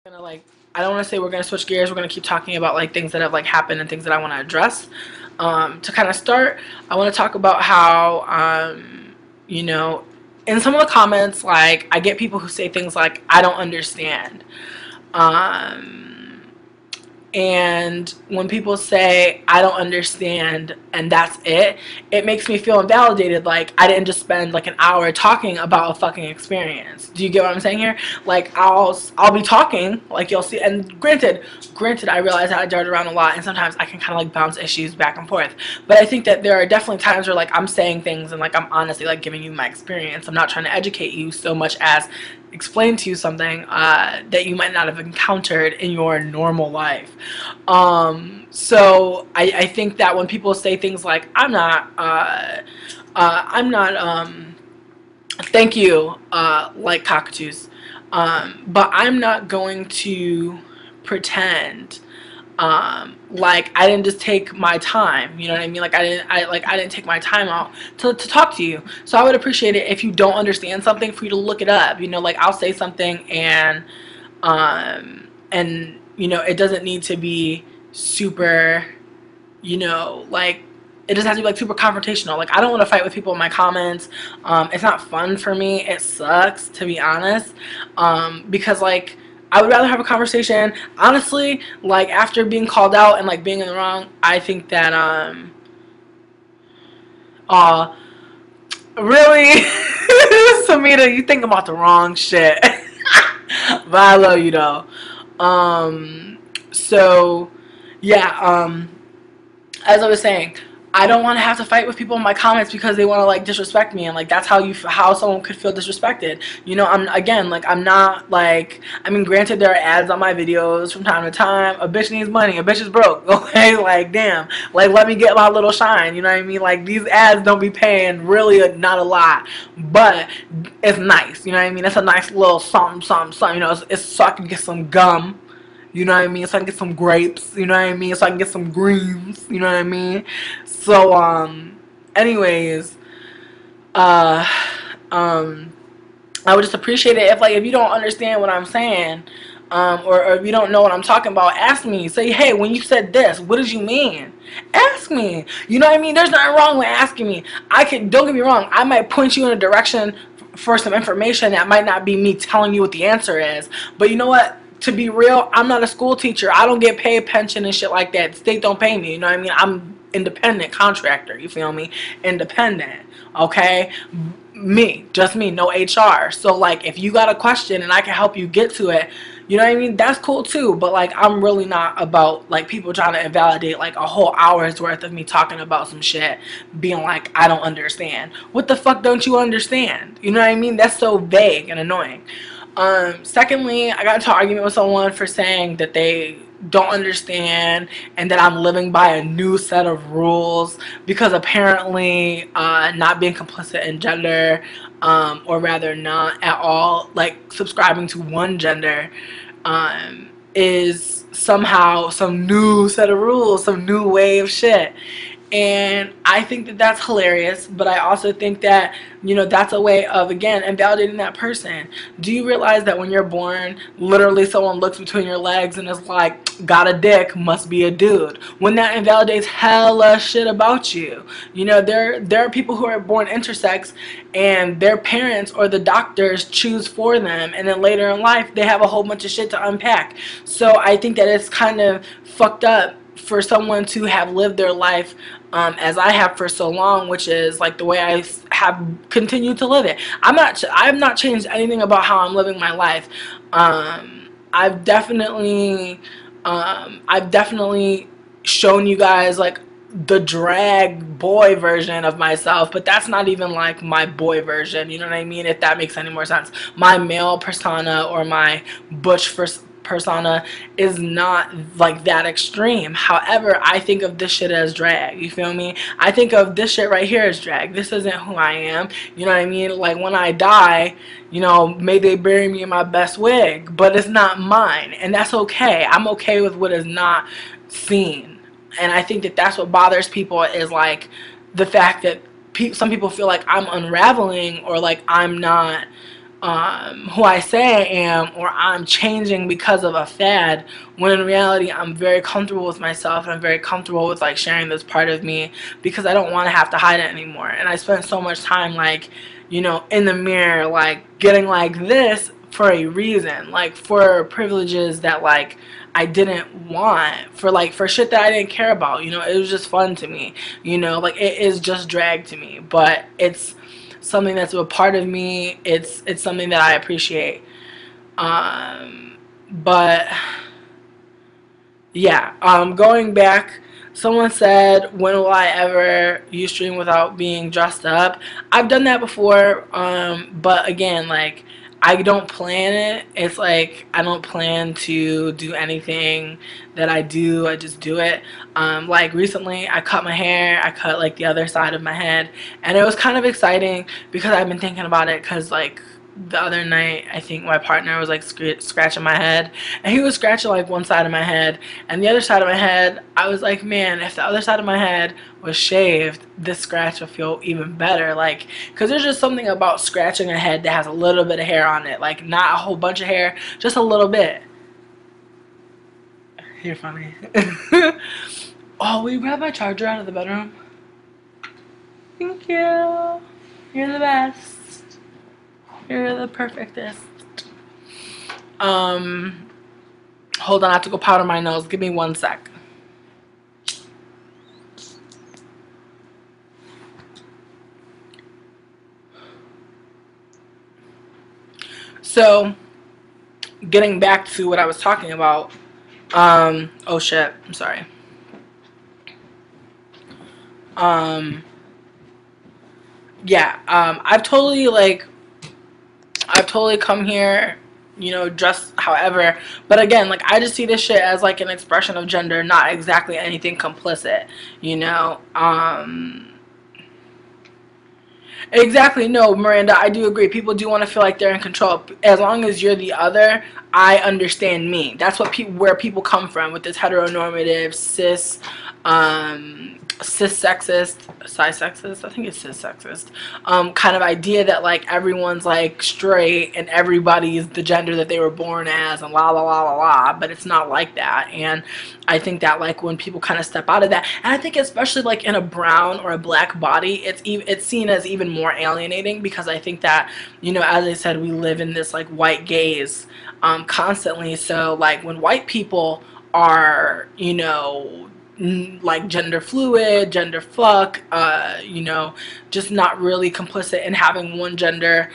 gonna like I don't want to say we're gonna switch gears. We're gonna keep talking about like things that have like happened and things that I want to address. To kind of start, I want to talk about how you know, in some of the comments, like I get people who say things like I don't understand. Um, and when people say I don't understand and that's it makes me feel invalidated. Like I didn't just spend like an hour talking about a fucking experience. Do you get what I'm saying here? Like I'll be talking, like you'll see, and granted I realize that I dart around a lot and sometimes I can kind of like bounce issues back and forth, but I think that there are definitely times where like I'm saying things and like I'm honestly like giving you my experience. I'm not trying to educate you so much as explain to you something that you might not have encountered in your normal life. So I think that when people say things like I'm not thank you, like cockatoos, but I'm not going to pretend like I didn't just take my time, you know what I mean? Like I didn't take my time out to talk to you. So I would appreciate it if you don't understand something for you to look it up. You know, like I'll say something and you know, it doesn't need to be super, you know, like it doesn't have to be like super confrontational. Like I don't want to fight with people in my comments. It's not fun for me. It sucks, to be honest, because like I would rather have a conversation. Honestly, like after being called out and like being in the wrong, I think that really Samita, you think about the wrong shit. But I love you though. So yeah, as I was saying, I don't want to have to fight with people in my comments because they want to like disrespect me, and like that's how someone could feel disrespected. You know, I'm not like, I mean, granted there are ads on my videos from time to time. A bitch needs money, a bitch is broke. Okay, like damn, like let me get my little shine. You know what I mean? Like these ads don't be paying really not a lot, but it's nice. You know what I mean? It's a nice little something, something, something. You know, it's so I can get some gum. You know what I mean? So I can get some grapes, you know what I mean? So I can get some greens, you know what I mean? So, anyways, uh, I would just appreciate it if, like, if you don't understand what I'm saying, or if you don't know what I'm talking about, ask me. Say, hey, when you said this, what did you mean? Ask me. You know what I mean? There's nothing wrong with asking me. Don't get me wrong, I might point you in a direction for some information that might not be me telling you what the answer is. But you know what? To be real, I'm not a school teacher. I don't get paid pension and shit like that. The state don't pay me. You know what I mean? I'm independent contractor. You feel me? Independent. Okay? Just me, no HR. So like if you got a question and I can help you get to it, you know what I mean? That's cool too. But like I'm really not about like people trying to invalidate like a whole hour's worth of me talking about some shit, being like I don't understand. What the fuck don't you understand? You know what I mean? That's so vague and annoying. Secondly, I got into an argument with someone for saying that they don't understand and that I'm living by a new set of rules because apparently not being complicit in gender, or rather not at all like subscribing to one gender, is somehow some new set of rules, some new way of shit. And I think that that's hilarious, but I also think that, you know, that's a way of, again, invalidating that person. Do you realize that when you're born, literally someone looks between your legs and is like, got a dick, must be a dude? When that invalidates hella shit about you. You know, there are people who are born intersex and their parents or the doctors choose for them, and then later in life they have a whole bunch of shit to unpack. So I think that it's kind of fucked up for someone to have lived their life as I have for so long, which is like the way I have continued to live it. I've not changed anything about how I'm living my life. I've definitely shown you guys like the drag boy version of myself, but that's not even like my boy version, you know what I mean? If that makes any more sense. My male persona or my butch persona is not like that extreme. However, I think of this shit as drag. You feel me? I think of this shit right here as drag. This isn't who I am. You know what I mean? Like when I die, you know, may they bury me in my best wig, but it's not mine, and that's okay. I'm okay with what is not seen, and I think that that's what bothers people is like the fact that some people feel like I'm unraveling or like I'm not who I say I am, or I'm changing because of a fad, when in reality I'm very comfortable with myself, and I'm very comfortable with like sharing this part of me, because I don't want to have to hide it anymore. And I spent so much time like, you know, in the mirror, like getting like this for a reason, like for privileges that like I didn't want, for like for shit that I didn't care about. You know, it was just fun to me, you know, like it is just drag to me, but it's something that's a part of me. It's something that I appreciate. But yeah, going back, someone said, when will I ever Ustream without being dressed up? I've done that before, but again, like, I don't plan it. It's like, I don't plan to do anything that I do. I just do it. Like, recently, I cut my hair. I cut, like, the other side of my head. And it was kind of exciting because I've been thinking about it, because, like, the other night, I think my partner was like scratching my head, and he was scratching like one side of my head, and the other side of my head, I was like, man, if the other side of my head was shaved, this scratch would feel even better. Like, because there's just something about scratching a head that has a little bit of hair on it, like not a whole bunch of hair, just a little bit. You're funny. Oh, will you grab my charger out of the bedroom? Thank you. You're the best. You're the perfectest. Hold on, I have to go powder my nose. Give me 1 sec. So, getting back to what I was talking about. Oh shit, I'm sorry. Yeah, I've totally come here, you know, dressed however, but again, like, I just see this shit as like an expression of gender, not exactly anything complicit, you know. Exactly. No, Miranda, I do agree. People do want to feel like they're in control. As long as you're the other, I understand me. That's what where people come from with this heteronormative, cis sexist, cis sexist, I think it's cis sexist, kind of idea that like everyone's like straight and everybody is the gender that they were born as, and la la la la la, but it's not like that. And I think that like when people kind of step out of that, and I think especially like in a brown or a black body, it's seen as even more alienating, because I think that, you know, as I said, we live in this like white gaze constantly. So like when white people are, you know, like gender fluid, gender fuck, you know, just not really complicit in having one gender,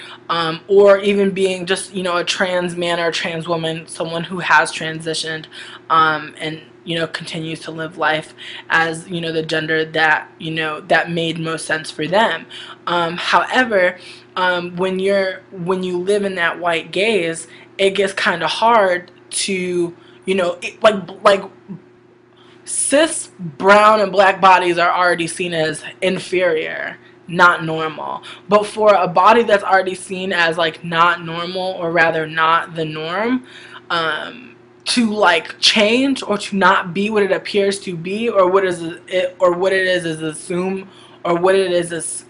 or even being just, you know, a trans man or a trans woman, someone who has transitioned, and, you know, continues to live life as, you know, the gender that, you know, that made most sense for them. However, when you live in that white gaze, it gets kind of hard to, you know, like cis brown and black bodies are already seen as inferior, not normal. But for a body that's already seen as like not normal, or rather not the norm, to like change or to not be what it appears to be, or what is it, or what it is assumed, or what it is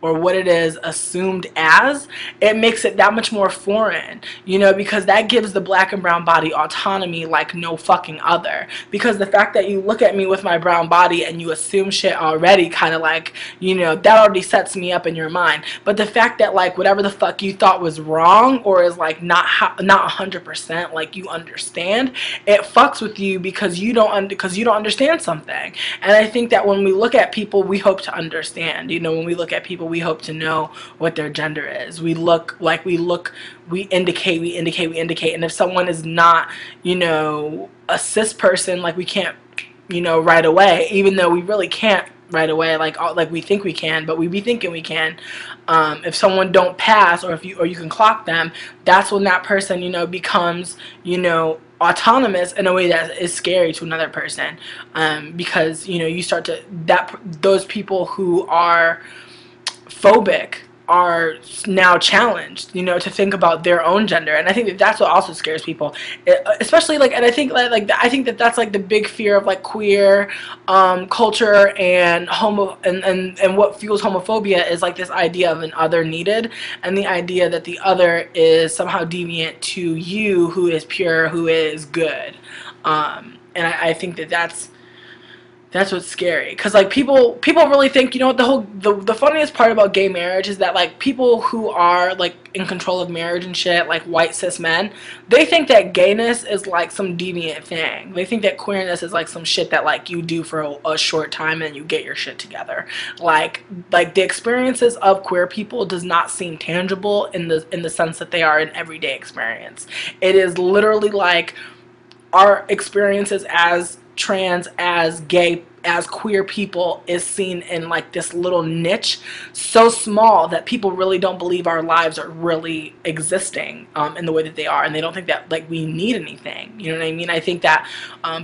or what it is assumed as, it makes it that much more foreign, you know, because that gives the black and brown body autonomy like no fucking other. Because the fact that you look at me with my brown body and you assume shit already, kind of like, you know, that already sets me up in your mind. But the fact that like whatever the fuck you thought was wrong, or is like not 100% like you understand, it fucks with you because you don't understand something. And I think that when we look at people, we hope to understand. You know, when we look at people, we hope to know what their gender is. We indicate, and if someone is not, you know, a cis person, like we can't, you know, right away, even though we really can't right away, like we think we can, but we be thinking we can. If someone don't pass, or you can clock them, that's when that person, you know, becomes, you know, autonomous in a way that is scary to another person, because, you know, you start to, those people who are phobic are now challenged, you know, to think about their own gender. And I think that that's what also scares people, especially like, and I think I think that that's like the big fear of like queer culture and and what fuels homophobia is like this idea of an other needed, and the idea that the other is somehow deviant to you, who is pure, who is good. And I think that that's what's scary, because like people really think, you know what, the funniest part about gay marriage is that like people who are like in control of marriage and shit, like white cis men, they think that gayness is like some deviant thing. They think that queerness is like some shit that like you do for a short time and you get your shit together. Like the experiences of queer people does not seem tangible in the sense that they are an everyday experience. It is literally like our experiences as trans, as gay, as queer people is seen in like this little niche, so small that people really don't believe our lives are really existing in the way that they are, and they don't think that like we need anything. You know what I mean? I think that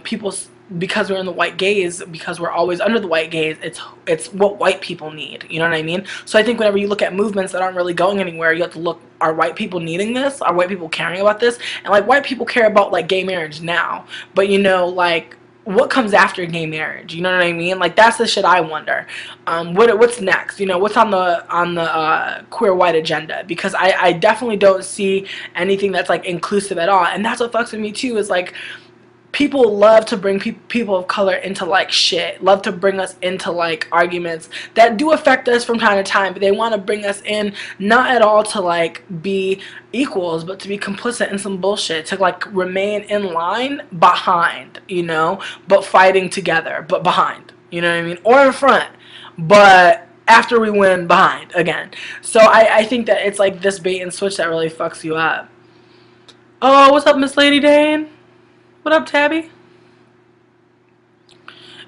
people, because we're in the white gaze, because we're always under the white gaze, it's what white people need. You know what I mean? So I think whenever you look at movements that aren't really going anywhere, you have to look, are white people needing this? Are white people caring about this? And like white people care about like gay marriage now, but you know, like what comes after gay marriage? You know what I mean? Like that's the shit I wonder. What's next? You know, what's on the queer white agenda? Because I definitely don't see anything that's like inclusive at all, and that's what fucks with me too. Is like people love to bring people of color into like shit, love to bring us into like arguments that do affect us from time to time, but they want to bring us in not at all to like be equals, but to be complicit in some bullshit, to like remain in line behind, you know, but fighting together, but behind, you know what I mean, or in front, but after we win, behind again. So I think that it's like this bait and switch that really fucks you up. Oh, what's up, Miss Lady Dane? What up, Tabby?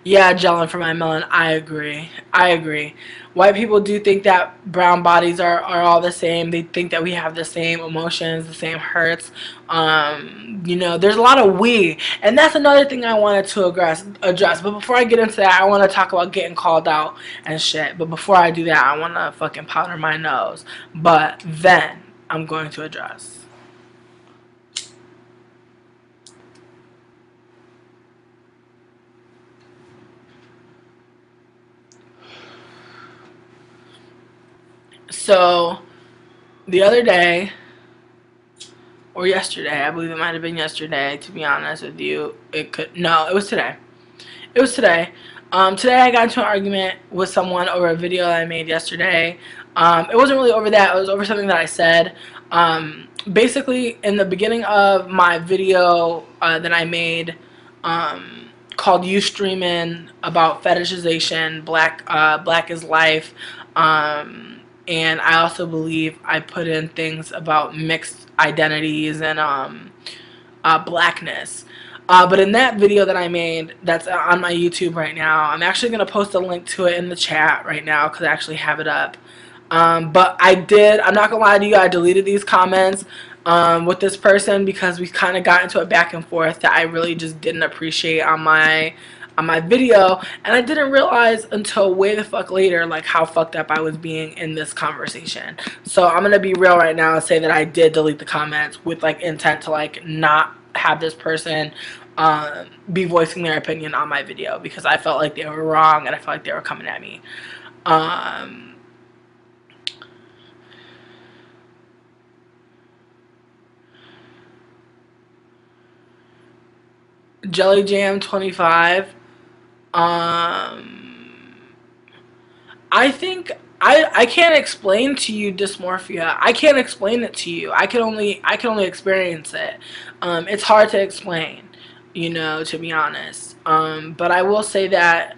Yeah, gelling for my melon. I agree. I agree. White people do think that brown bodies are all the same. They think that we have the same emotions, the same hurts. You know, there's a lot of we. And that's another thing I wanted to address. But before I get into that, I want to talk about getting called out and shit. But before I do that, I want to fucking powder my nose. But then I'm going to address. So, the other day, or yesterday, I believe it might have been yesterday, to be honest with you. It was today. It was today. Today I got into an argument with someone over a video that I made yesterday. It wasn't really over that. It was over something that I said. Basically, in the beginning of my video that I made called Ustreamin, about fetishization, black is life, and I also believe I put in things about mixed identities and blackness. But in that video that I made, that's on my YouTube right now, I'm actually going to post a link to it in the chat right now because I actually have it up. But I'm not going to lie to you, I deleted these comments with this person because we kind of got into a back and forth that I really just didn't appreciate on my video, and I didn't realize until way the fuck later like how fucked up I was being in this conversation. So I'm gonna be real right now and say that I did delete the comments with like intent to like not have this person be voicing their opinion on my video, because I felt like they were wrong and I felt like they were coming at me. Jelly Jam 25. I think I can't explain to you dysmorphia. I can't explain it to you. I can only experience it. It's hard to explain, you know, to be honest. But I will say that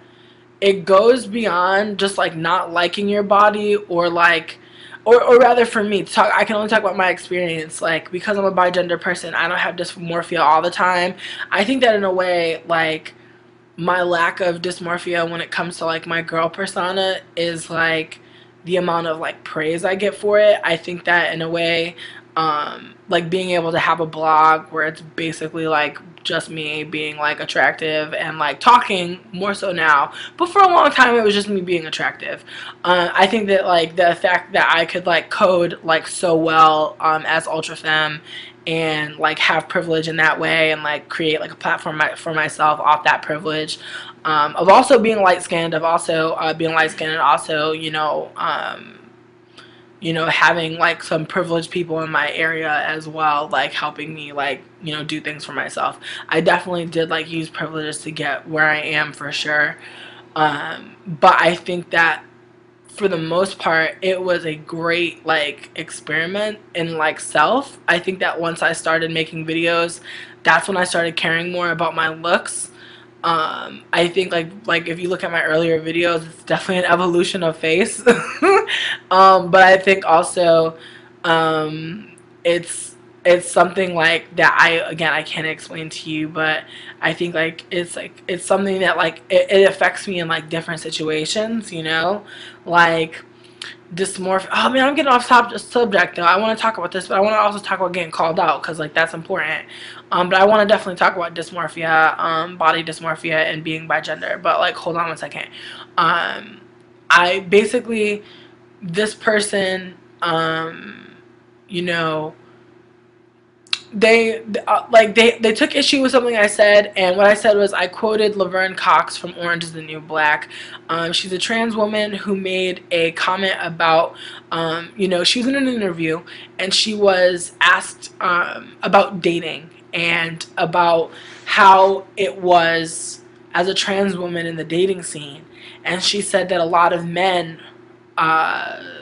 it goes beyond just like not liking your body, or like, or rather for me to talk, I can only talk about my experience. Like, because I'm a bigender person, I don't have dysmorphia all the time. I think that in a way, like, my lack of dysmorphia when it comes to like my girl persona is like the amount of like praise I get for it. I think that in a way like being able to have a blog where it's basically like just me being like attractive and like talking more so now, but for a long time it was just me being attractive. I think that like the fact that I could like code like so well as ultra femme and like have privilege in that way and like create like a platform for myself off that privilege, of also being light skinned, of also being light skinned, and also having like some privileged people in my area as well, like helping me like, do things for myself. I definitely did like use privileges to get where I am for sure. But I think that for the most part, it was a great like experiment in like self. I think that once I started making videos, that's when I started caring more about my looks. I think like if you look at my earlier videos, it's definitely an evolution of face. But I think also it's something like that I can't explain to you, but I think like it's something that like it affects me in like different situations, like dysmorphia. Oh man, I'm getting off subject though. I want to talk about this, but I want to also talk about getting called out because like that's important. But I want to definitely talk about dysmorphia, body dysmorphia, and being bi gender. But like, hold on one second. I basically, this person, you know, they took issue with something I said, and what I said was I quoted Laverne Cox from Orange is the New Black. She's a trans woman who made a comment about, she was in an interview and she was asked about dating and about how it was as a trans woman in the dating scene, and she said that a lot of men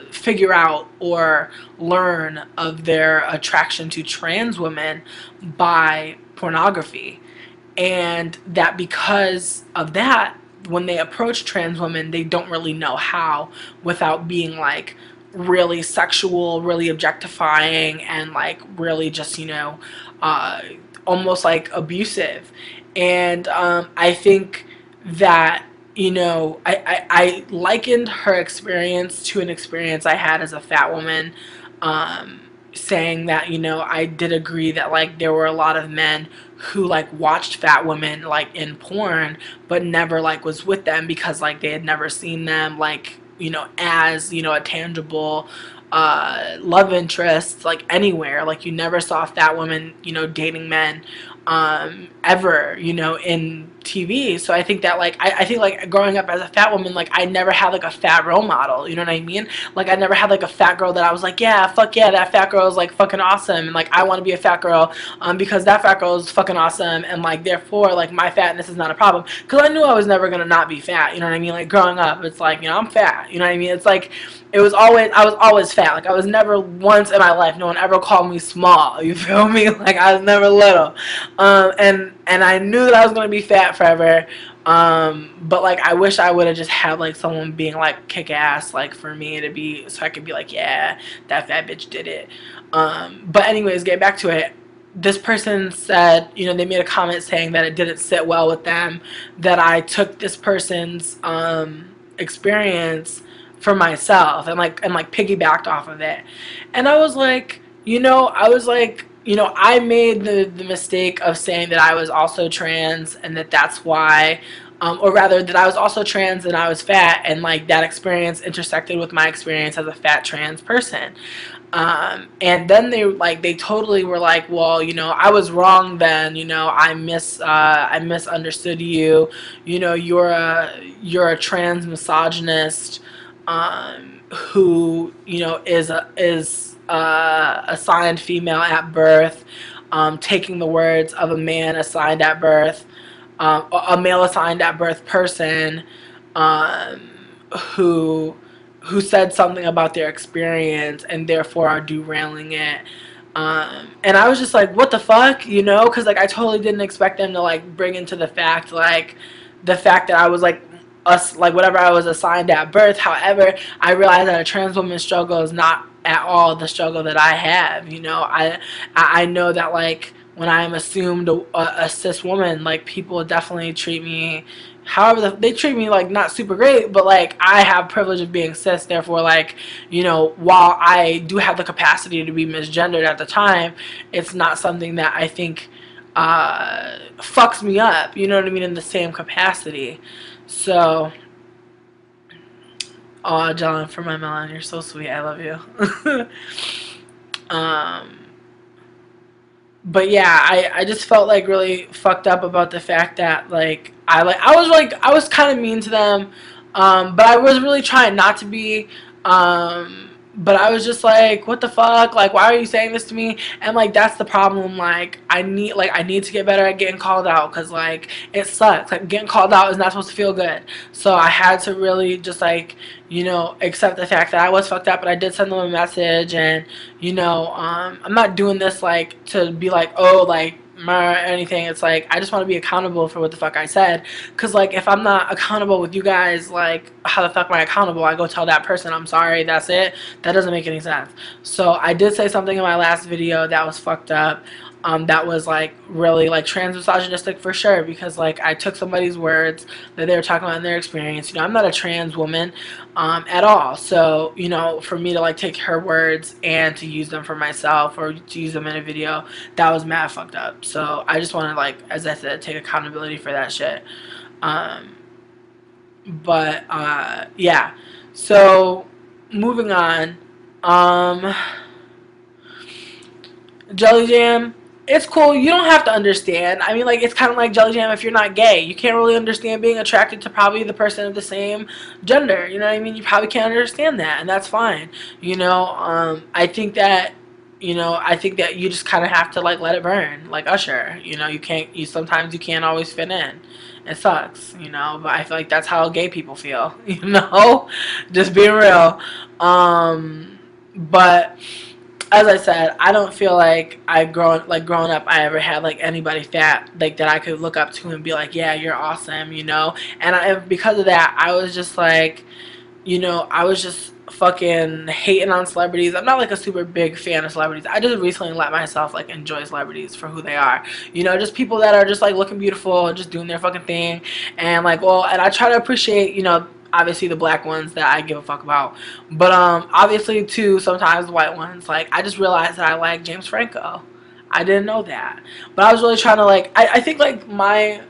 figure out or learn of their attraction to trans women by pornography, and that because of that, when they approach trans women, they don't really know how without being like really sexual, really objectifying, and like really just almost like abusive. And I think that I likened her experience to an experience I had as a fat woman, saying that, I did agree that, like, there were a lot of men who, like, watched fat women, like, in porn, but never, like, was with them because, like, they had never seen them, like, as, a tangible love interest, like, anywhere. Like, you never saw fat women, dating men, ever, in TV. So I think that like I think like growing up as a fat woman, like I never had like a fat role model, you know what I mean? Like I never had like a fat girl that I was like, yeah, fuck yeah, that fat girl is like fucking awesome, and like I want to be a fat girl because that fat girl is fucking awesome, and like therefore like my fatness is not a problem, because I knew I was never gonna not be fat, you know what I mean? Like growing up, it's like, I'm fat, you know what I mean? It's like I was always fat. Like I was never once in my life, no one ever called me small, you feel me? Like I was never little. And I knew that I was gonna be fat forever. But like I wish I would have just had like someone being like kick ass, like for me to be, so I could be like, yeah, that fat bitch did it. But anyways, getting back to it, this person said, they made a comment saying that it didn't sit well with them that I took this person's experience for myself and piggybacked off of it. And I was like, I made the mistake of saying that I was also trans and that's why, or rather that I was also trans and I was fat, and like that experience intersected with my experience as a fat trans person. And then they totally were like, well, I was wrong then, I misunderstood you, you're a trans misogynist, who, is assigned female at birth, taking the words of a man assigned at birth, a male assigned at birth person, who said something about their experience and therefore are derailing it. And I was just like, what the fuck, because like I totally didn't expect them to like bring into the fact that I was like whatever I was assigned at birth. However, I realized that a trans woman's struggle is not at all the struggle that I have. I know that like when I am assumed a cis woman, like people definitely treat me however they treat me, like not super great, but like I have privilege of being cis, therefore like, you know, while I do have the capacity to be misgendered at the time, it's not something that I think fucks me up, you know what I mean, in the same capacity. So oh, John, for my melon, you're so sweet, I love you. um but yeah, I just felt like really fucked up about the fact that like I was kind of mean to them, but I was really trying not to be. But I was just like, what the fuck? Like, why are you saying this to me? And like, that's the problem. Like, I need to get better at getting called out, because like it sucks. Like, getting called out is not supposed to feel good. So I had to really just like, you know, accept the fact that I was fucked up, but I did send them a message, and you know, I'm not doing this like to be like, oh, like or anything. It's like I just want to be accountable for what the fuck I said, because like if I'm not accountable with you guys, like how the fuck am I accountable? I go tell that person I'm sorry, that's it. That doesn't make any sense. So I did say something in my last video that was fucked up, that was like really like trans misogynistic for sure, because like I took somebody's words that they were talking about in their experience. You know, I'm not a trans woman at all, so you know, for me to like take her words and to use them for myself or to use them in a video, that was mad fucked up. So I just want to, like, as I said, take accountability for that shit. But yeah, so moving on. Jelly Jam, it's cool. You don't have to understand. I mean, like, it's kind of like Jelly Jam if you're not gay. You can't really understand being attracted to probably the person of the same gender. You know what I mean? You probably can't understand that, and that's fine. You know, I think that, you know, I think that you just kind of have to, like, let it burn. Like Usher. You know, sometimes you can't always fit in. It sucks, you know, but I feel like that's how gay people feel, you know? Just being real. But as I said, I don't feel like growing up I ever had like anybody fat like that I could look up to and be like, yeah, you're awesome, you know. And because of that, I was just like, you know, I was just fucking hating on celebrities. I'm not like a super big fan of celebrities. I just recently let myself like enjoy celebrities for who they are. You know, just people that are just like looking beautiful and just doing their fucking thing. And like, well, and I try to appreciate, you know, obviously the black ones that I give a fuck about, but obviously too sometimes the white ones. Like, I just realized that I like James Franco. I didn't know that, but I was really trying to like, I think like my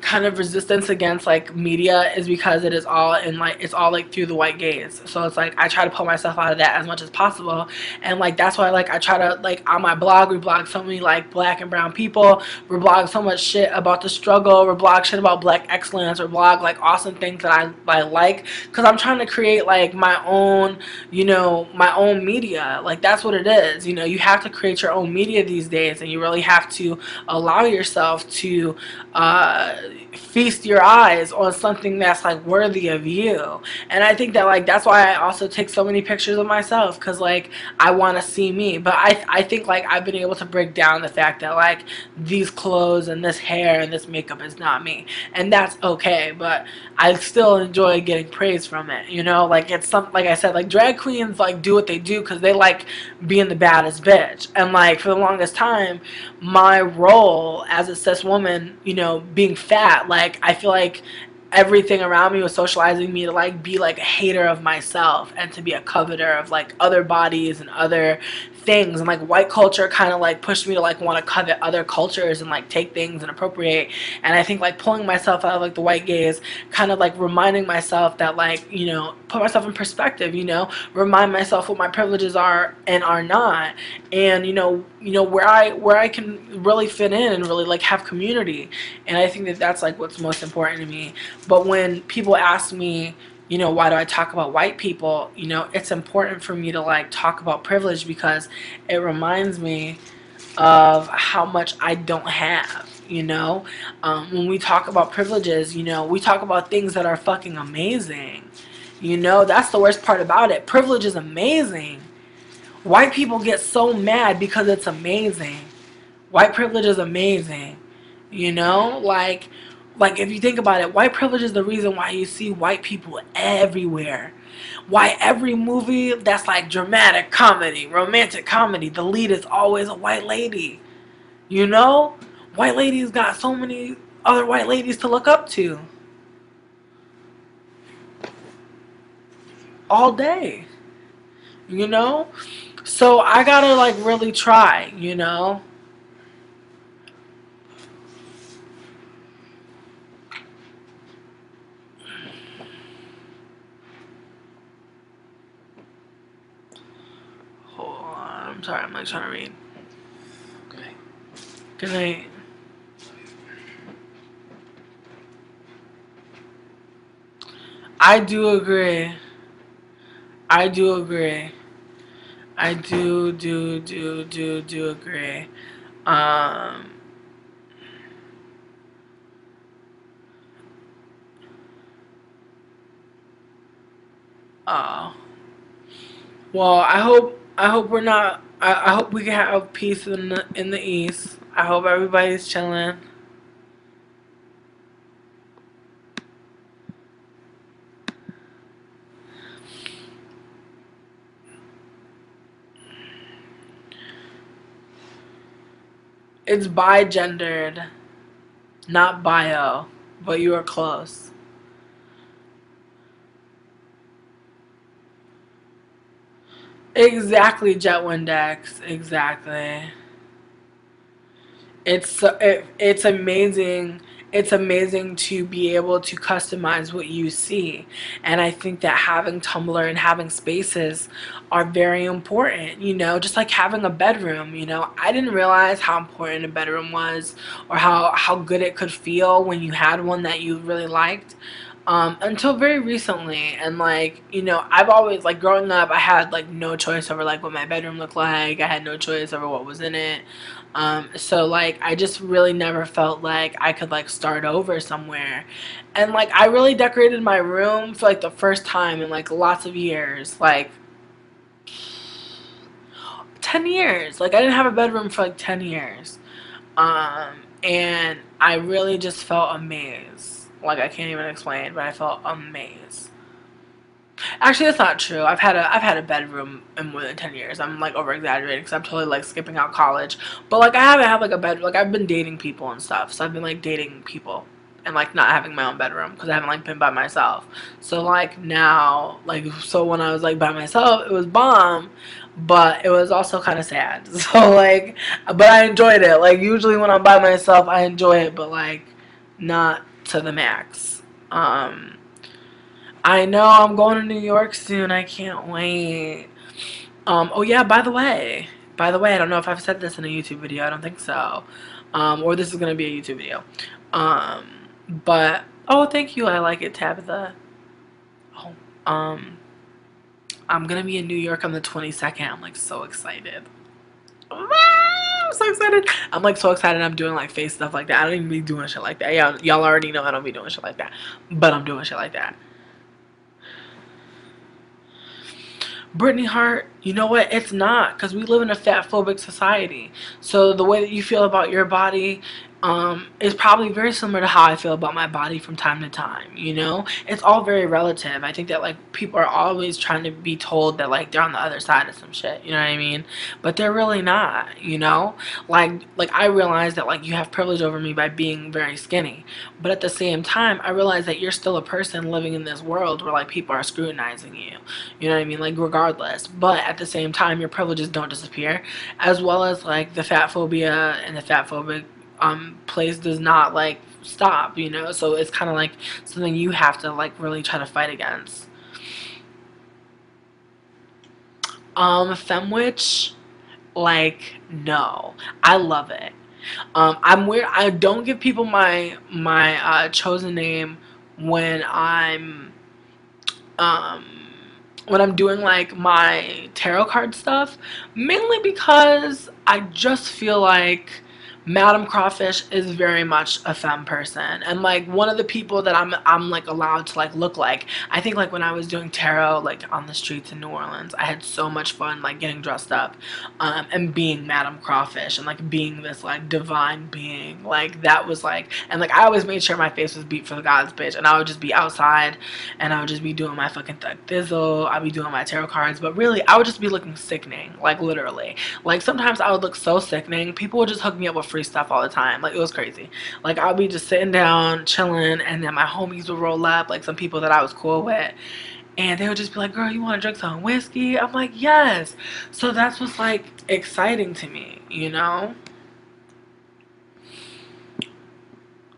kind of resistance against like media is because it is all in like, it's all like through the white gaze. So it's like I try to pull myself out of that as much as possible, and like that's why like I try to, like, on my blog we blog so many like black and brown people, we blog so much shit about the struggle, we blog shit about black excellence, or blog like awesome things that I like, because I'm trying to create like my own, you know, my own media. Like, that's what it is, you know. You have to create your own media these days, and you really have to allow yourself to feast your eyes on something that's like worthy of you. And I think that like that's why I also take so many pictures of myself, because like I want to see me. But I think like I've been able to break down the fact that like these clothes and this hair and this makeup is not me, and that's okay. But I still enjoy getting praise from it, you know. Like, it's some, like I said, like drag queens like do what they do because they like being the baddest bitch. And like for the longest time, my role as a cis woman, you know, being fat, like I feel like everything around me was socializing me to like be like a hater of myself and to be a coveter of like other bodies and other things. And like white culture kind of like pushed me to like want to covet other cultures and like take things and appropriate. And I think like pulling myself out of like the white gaze, kind of like reminding myself that, like, you know, put myself in perspective, you know, remind myself what my privileges are and are not, and you know where I can really fit in and really like have community. And I think that that's like what's most important to me. But when people ask me, you know, why do I talk about white people, you know, it's important for me to like talk about privilege, because it reminds me of how much I don't have, you know. When we talk about privileges, you know, we talk about things that are fucking amazing, you know. That's the worst part about it. Privilege is amazing. White people get so mad because it's amazing. White privilege is amazing, you know. Like if you think about it, white privilege is the reason why you see white people everywhere. Why every movie that's like dramatic comedy, romantic comedy, the lead is always a white lady. You know? White ladies got so many other white ladies to look up to. All day. You know? So I gotta like really try, you know? Hold on. I'm sorry, I'm like trying to read. Good night. Good night. I do agree. I do agree. I do agree. Um uh well, I hope we're not I hope we can have peace in the east. I hope everybody's chilling. It's bi-gendered, not bio, but you are close. Exactly, Jet Windex. Exactly. It's amazing. It's amazing to be able to customize what you see, and I think that having Tumblr and having spaces are very important. You know, just like having a bedroom. You know, I didn't realize how important a bedroom was, or how good it could feel when you had one that you really liked. Until very recently, and like, you know, I've always, like, growing up, I had like no choice over like what my bedroom looked like. I had no choice over what was in it. So like I just really never felt like I could like start over somewhere. And like I really decorated my room for like the first time in like lots of years. Like 10 years. Like I didn't have a bedroom for like 10 years. And I really just felt amazed. Like I can't even explain, but I felt amazed. Actually, that's not true. I've had a bedroom in more than 10 years. I'm like over exaggerating because I'm totally like skipping out college. But like I haven't had like a bed. Like I've been dating people and stuff. So I've been like dating people and like not having my own bedroom because I haven't like been by myself. So like now, like, so when I was like by myself, it was bomb, but it was also kind of sad. So like, but I enjoyed it. Like usually when I'm by myself, I enjoy it, but like not to the max. I know I'm going to New York soon. I can't wait. Oh yeah, by the way, I don't know if I've said this in a YouTube video. I don't think so. Or this is gonna be a YouTube video. But oh, thank you. I like it, Tabitha. Oh, um, I'm gonna be in New York on the 22nd. I'm like so excited. I'm so excited. I'm like so excited. I'm doing like face stuff like that. I don't even be doing shit like that. Yeah, y'all already know I don't be doing shit like that, but I'm doing shit like that. Brittany Hart, you know what? It's not, because we live in a fat phobic society. So the way that you feel about your body is probably very similar to how I feel about my body from time to time. You know, it's all very relative. I think that like people are always trying to be told that like they're on the other side of some shit. You know what I mean? But they're really not. You know, like I realize that like you have privilege over me by being very skinny, but at the same time, I realize that you're still a person living in this world where like people are scrutinizing you. You know what I mean? Like regardless. But at the same time, your privileges don't disappear. As well as like the fat phobia and the fat phobic place does not like stop, you know? So it's kinda like something you have to like really try to fight against. Femwitch, like, no. I love it. I'm weird. I don't give people my chosen name when um when I'm doing like my tarot card stuff, mainly because I just feel like Madame Crawfish is very much a femme person, and like one of the people that I'm like allowed to like look like. I think like when I was doing tarot like on the streets in New Orleans, I had so much fun like getting dressed up and being Madame Crawfish and like being this like divine being. Like that was like, and like I always made sure my face was beat for the gods, bitch, and I would just be outside and I would just be doing my fucking thug thizzle. I'd be doing my tarot cards, but really I would just be looking sickening, like literally. Like sometimes I would look so sickening, people would just hook me up with free stuff all the time. Like, it was crazy. Like, I'll be just sitting down, chilling, and then my homies would roll up, like some people that I was cool with, and they would just be like, girl, you want to drink some whiskey? I'm like, yes. So that's what's, like, exciting to me, you know?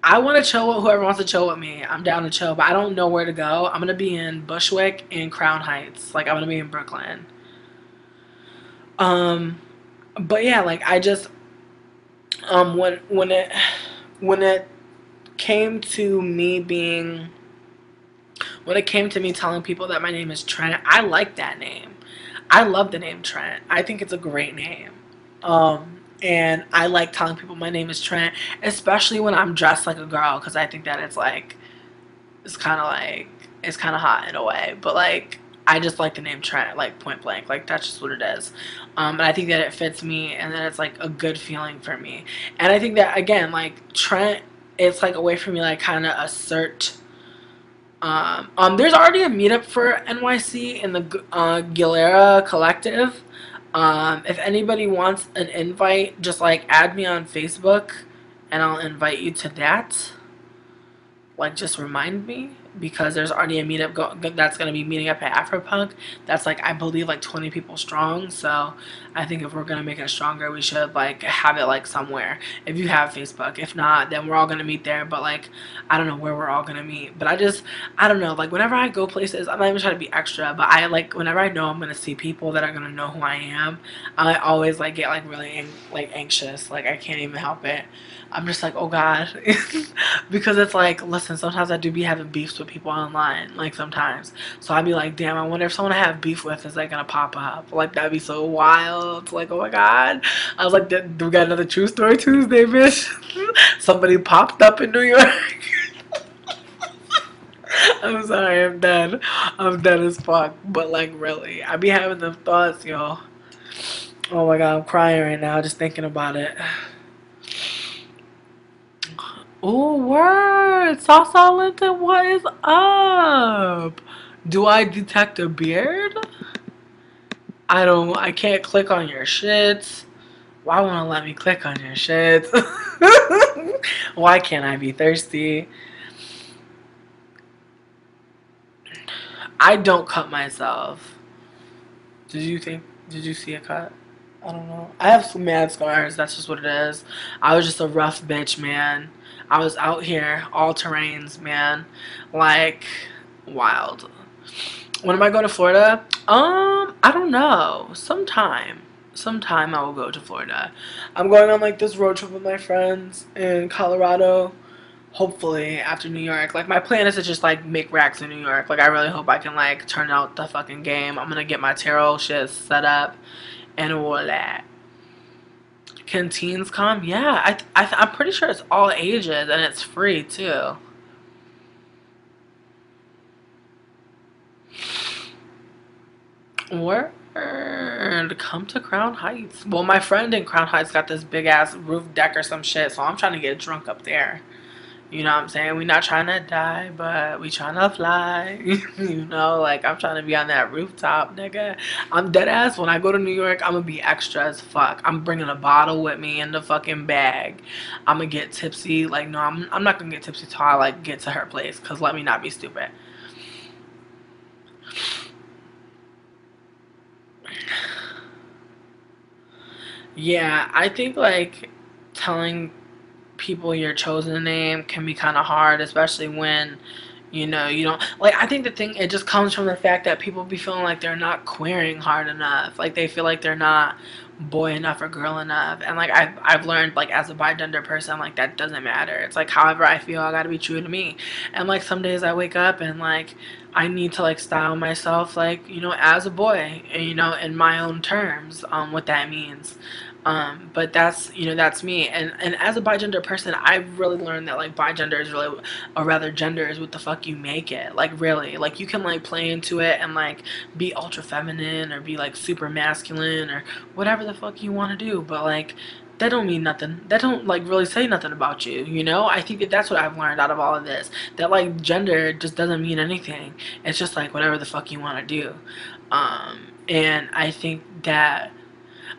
I want to chill with whoever wants to chill with me. I'm down to chill, but I don't know where to go. I'm going to be in Bushwick and Crown Heights. Like, I'm going to be in Brooklyn. But yeah, like, I just, when it came to me being, when it came to me telling people that my name is Trent, I like that name. I love the name Trent. I think it's a great name. And I like telling people my name is Trent, especially when I'm dressed like a girl, because I think that it's like, it's kind of hot in a way. But like, I just like the name Trent, like, point blank. Like, that's just what it is. And I think that it fits me, and that it's like a good feeling for me. And I think that, again, like, Trent, it's like a way for me, like, kind of assert. There's already a meetup for NYC in the Gilera Collective. If anybody wants an invite, just like add me on Facebook and I'll invite you to that. Like, just remind me, because there's already a meetup that's going to be meeting up at Afropunk. That's like, I believe, like 20 people strong. So I think if we're going to make it stronger, we should like have it like somewhere, if you have Facebook. If not, then we're all going to meet there. But like, I don't know where we're all going to meet, but I don't know, like, whenever I go places, I'm not even trying to be extra, but I like, whenever I know I'm going to see people that are going to know who I am, I always like get like really like anxious. Like, I can't even help it. I'm just like, oh God. Because it's like, listen, sometimes I do be having beefs with people online, like, sometimes. So I'd be like, damn, I wonder if someone I have beef with is like gonna pop up. Like, that'd be so wild. It's like, oh my God. I was like, we got another True Story Tuesday, bitch. Somebody popped up in New York. I'm sorry, I'm dead. I'm dead as fuck. But like, really, I be having them thoughts, yo. Oh my God, I'm crying right now just thinking about it. Oh, word! Salsa Linton, what is up? Do I detect a beard? I can't click on your shit. Why won't it let me click on your shit? Why can't I be thirsty? I don't cut myself. Did you see a cut? I don't know. I have some mad scars. That's just what it is. I was just a rough bitch, man. I was out here, all terrains, man. Like, wild. When am I going to Florida? I don't know. Sometime I will go to Florida. I'm going on like this road trip with my friends in Colorado. Hopefully after New York. Like, my plan is to just like make racks in New York. Like, I really hope I can like turn out the fucking game. I'm gonna get my tarot shit set up and all that. Can teens come? Yeah, I'm pretty sure it's all ages and it's free too. Word. Come to Crown Heights. Well, my friend in Crown Heights got this big ass roof deck or some shit, so I'm trying to get drunk up there. You know what I'm saying? We not trying to die, but we trying to fly. You know, like, I'm trying to be on that rooftop, nigga. I'm dead ass. When I go to New York, I'm gonna be extra as fuck. I'm bringing a bottle with me in the fucking bag. I'm gonna get tipsy. Like, no, I'm not gonna get tipsy till I like get to her place. Cause let me not be stupid. Yeah, I think like telling people your chosen name can be kind of hard, especially when, you know, you don't like. I think the thing, it just comes from the fact that people be feeling like they're not queering hard enough. Like, they feel like they're not boy enough or girl enough. And like, I've learned, like, as a bigender person, like, that doesn't matter. It's like, however I feel, I gotta be true to me. And like, some days I wake up and like, I need to like style myself, like, you know, as a boy, and, you know, in my own terms, what that means. But that's, you know, that's me. And as a bigender person, I've really learned that like, bigender is really, or rather gender is what the fuck you make it. Like, really, like, you can like play into it and like be ultra feminine or be like super masculine or whatever the fuck you want to do, but like, that don't mean nothing. That don't like really say nothing about you, you know? I think that that's what I've learned out of all of this. That like, gender just doesn't mean anything. It's just like whatever the fuck you want to do. And I think that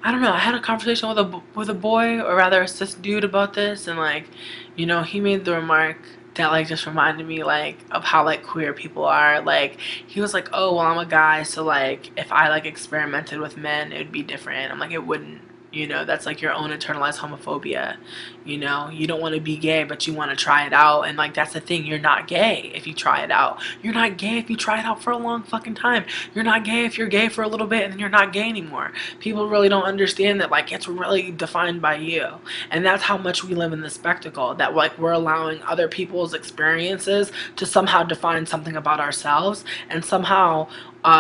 I don't know. I had a conversation with a boy, or rather a cis dude, about this, and like, you know, he made the remark that like just reminded me like of how like queer people are. Like he was like, "Oh, well, I'm a guy, so like if I like experimented with men, it would be different." I'm like, "It wouldn't." You know, that's like your own internalized homophobia. You know, you don't want to be gay, but you want to try it out. And like, that's the thing. You're not gay if you try it out. You're not gay if you try it out for a long fucking time. You're not gay if you're gay for a little bit and then you're not gay anymore. People really don't understand that like it's really defined by you. And that's how much we live in the spectacle, that like we're allowing other people's experiences to somehow define something about ourselves, and somehow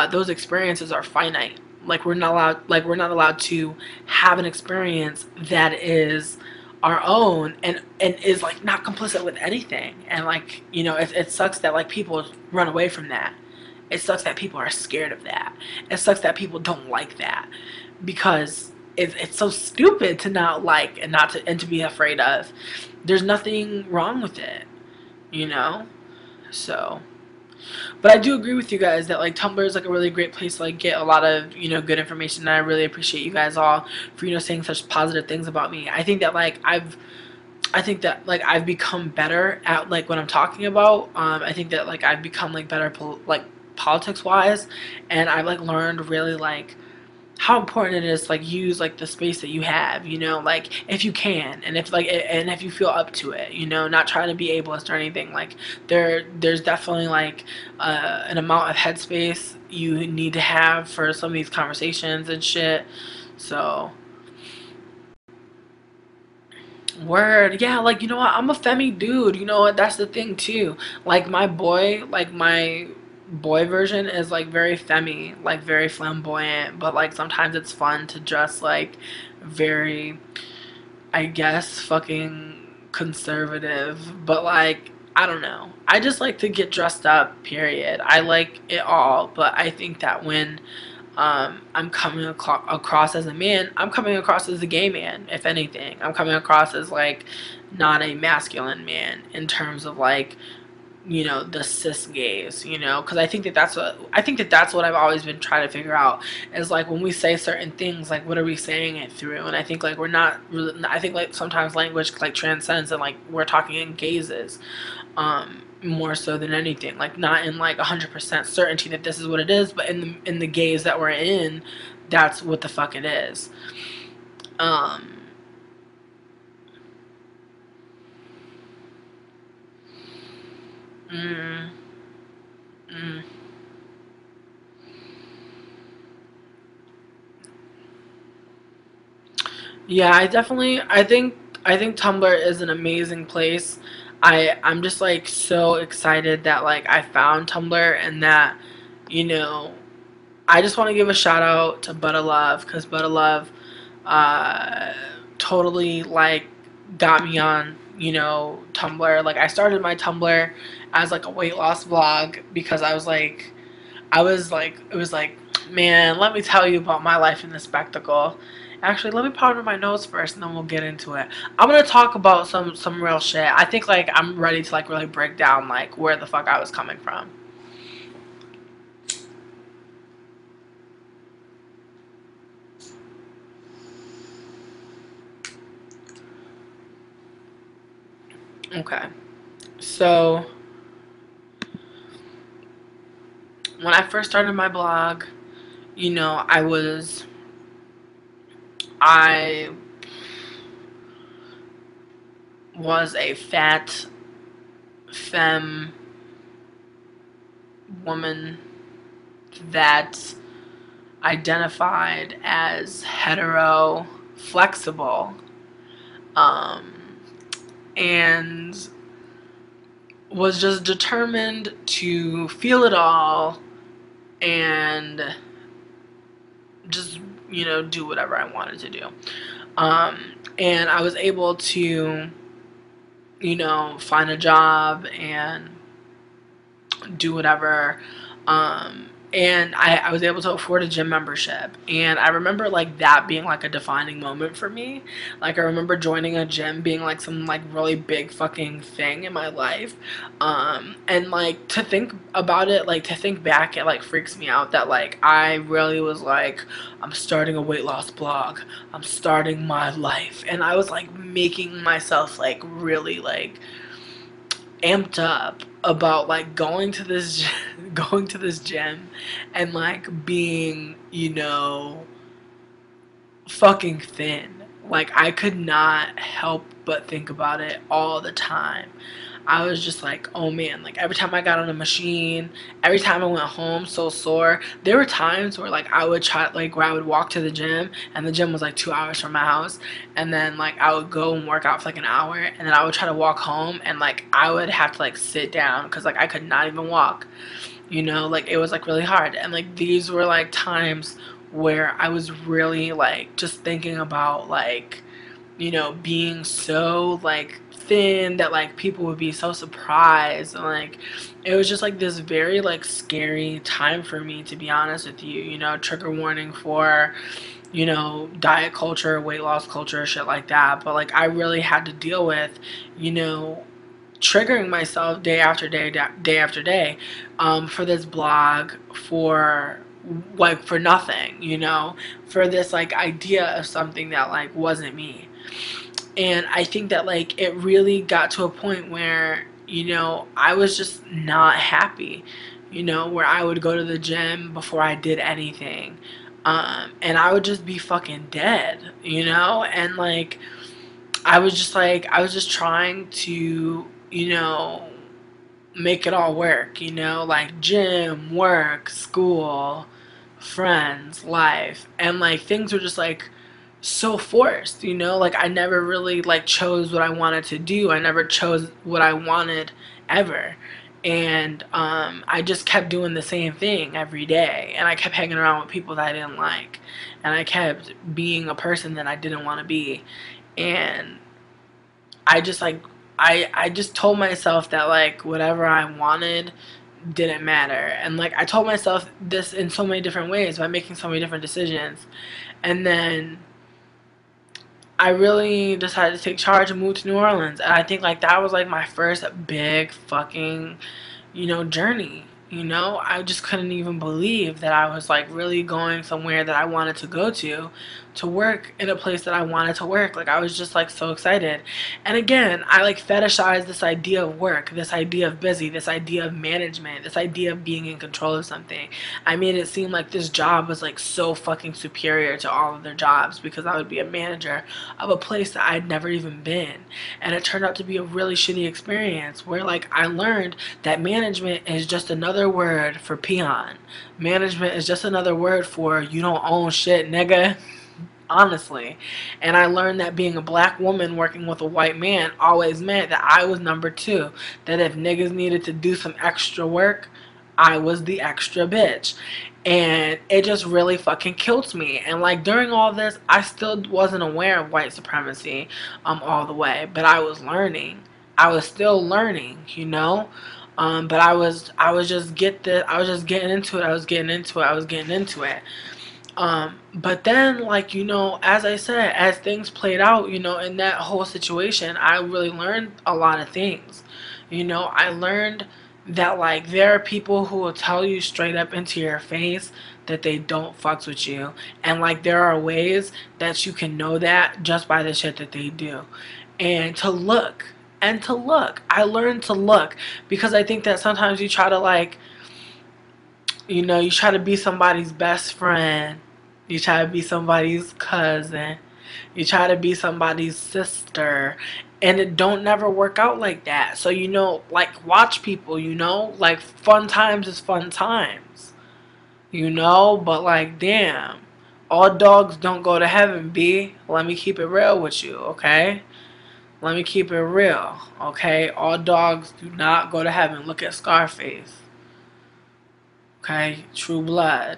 those experiences are finite. Like we're not allowed to have an experience that is our own, and is like not complicit with anything. And like, you know, it sucks that like people run away from that. It sucks that people are scared of that. It sucks that people don't like that, because it's so stupid to not like, and not to, and to be afraid of. There's nothing wrong with it, you know. So, but I do agree with you guys that like Tumblr is like a really great place to like get a lot of, you know, good information. And I really appreciate you guys all for, you know, saying such positive things about me. I think that like I've become better at like what I'm talking about. I think that like I've become like better like politics wise, and I've like learned really like how important it is to like use like the space that you have, you know, like if you can, and if like, and if you feel up to it, you know, not trying to be ableist or anything. Like there's definitely like an amount of headspace you need to have for some of these conversations and shit. So word, yeah, like, you know what, I'm a femi dude, you know what, that's the thing too. Like my boy version is like very femi, like very flamboyant, but like sometimes it's fun to dress like very, I guess, fucking conservative. But like, I don't know, I just like to get dressed up, period. I like it all, but I think that when I'm coming across as a man, I'm coming across as a gay man. If anything, I'm coming across as like not a masculine man in terms of like, you know, the cis gays, you know, because I think that that's what I've always been trying to figure out, is like when we say certain things, like what are we saying it through? And I think like we're not really, I think like sometimes language like transcends, and like we're talking in gazes, more so than anything, like not in like 100% certainty that this is what it is, but in the gaze that we're in, that's what the fuck it is. um mm, mm. Yeah, I think Tumblr is an amazing place. I'm just like so excited that like I found Tumblr, and that, you know, I just want to give a shout out to Butter Love, because Butter Love uh totally like got me on, you know, Tumblr. Like I started my Tumblr as like a weight loss blog, because it was like, man, let me tell you about my life in the spectacle. Actually, let me powder my nose first, and then we'll get into it. I'm gonna talk about some real shit. I think like I'm ready to like really break down like where the fuck I was coming from. Okay, so when I first started my blog, you know, I was a fat femme woman that identified as hetero flexible, um, and was just determined to feel it all, and just, you know, do whatever I wanted to do. And I was able to, you know, find a job and do whatever. and I was able to afford a gym membership. And I remember like that being like a defining moment for me. Like I remember joining a gym being like some like really big fucking thing in my life. And like to think about it, like to think back, it like freaks me out that like I really was like, I'm starting a weight loss blog, I'm starting my life, and I was like making myself like really like amped up about like going to this gym and like being, you know, fucking thin. Like I could not help but think about it all the time. I was just like, oh man, like every time I got on a machine, every time I went home so sore. There were times where like I would try, like where I would walk to the gym and the gym was like 2 hours from my house, and then like I would go and work out for like an hour, and then I would try to walk home and like I would have to like sit down because like I could not even walk, you know, like it was like really hard. And like these were like times where I was really like just thinking about like, you know, being so like thin that like people would be so surprised, and like it was just like this very like scary time for me, to be honest with you. You know, trigger warning for, you know, diet culture, weight loss culture, shit like that. But like I really had to deal with, you know, triggering myself day after day, day after day, for this blog, for like for nothing, you know, for this like idea of something that like wasn't me. And I think that like it really got to a point where, you know, I was just not happy, you know, where I would go to the gym before I did anything, and I would just be fucking dead, you know. And like I was just trying to, you know, make it all work, you know, like gym, work, school, friends, life. And like things were just like so forced, you know, like I never really like chose what I wanted to do. I never chose what I wanted ever. And I just kept doing the same thing every day, and I kept hanging around with people that I didn't like, and I kept being a person that I didn't want to be. And I just like I just told myself that like whatever I wanted didn't matter. And like I told myself this in so many different ways by making so many different decisions. And then I really decided to take charge and move to New Orleans. And I think like that was like my first big fucking, you know, journey. You know, I just couldn't even believe that I was like really going somewhere that I wanted to work in a place that I wanted to work. Like I was just like so excited. And again, I like fetishized this idea of work, this idea of busy, this idea of management, this idea of being in control of something. I made it seem like this job was like so fucking superior to all of their jobs because I would be a manager of a place that I'd never even been. And it turned out to be a really shitty experience where like I learned that management is just another word for peon. Management is just another word for you don't own shit, nigga. Honestly. And I learned that being a black woman working with a white man always meant that I was number two. That if niggas needed to do some extra work, I was the extra bitch. And it just really fucking killed me. And like during all this, I still wasn't aware of white supremacy all the way. But I was learning. I was still learning, you know? But I was just I was just getting into it. I was getting into it. I was getting into it. But then, like, you know, as I said, as things played out, you know, in that whole situation, I really learned a lot of things. You know, I learned that, like, there are people who will tell you straight up into your face that they don't fucks with you. And, like, there are ways that you can know that just by the shit that they do. And to look. And to look. I learned to look because I think that sometimes you try to, like, you know, you try to be somebody's best friend. You try to be somebody's cousin. You try to be somebody's sister. And it don't never work out like that. So, you know, like, watch people, you know? Like, fun times is fun times. You know? But, like, damn. All dogs don't go to heaven, B. Let me keep it real with you, okay? Let me keep it real, okay? All dogs do not go to heaven. Look at Scarface. Okay? True blood.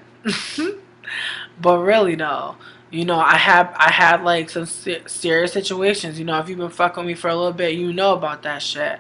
But really though, you know, I had like some serious situations. You know, if you've been fucking with me for a little bit, you know about that shit.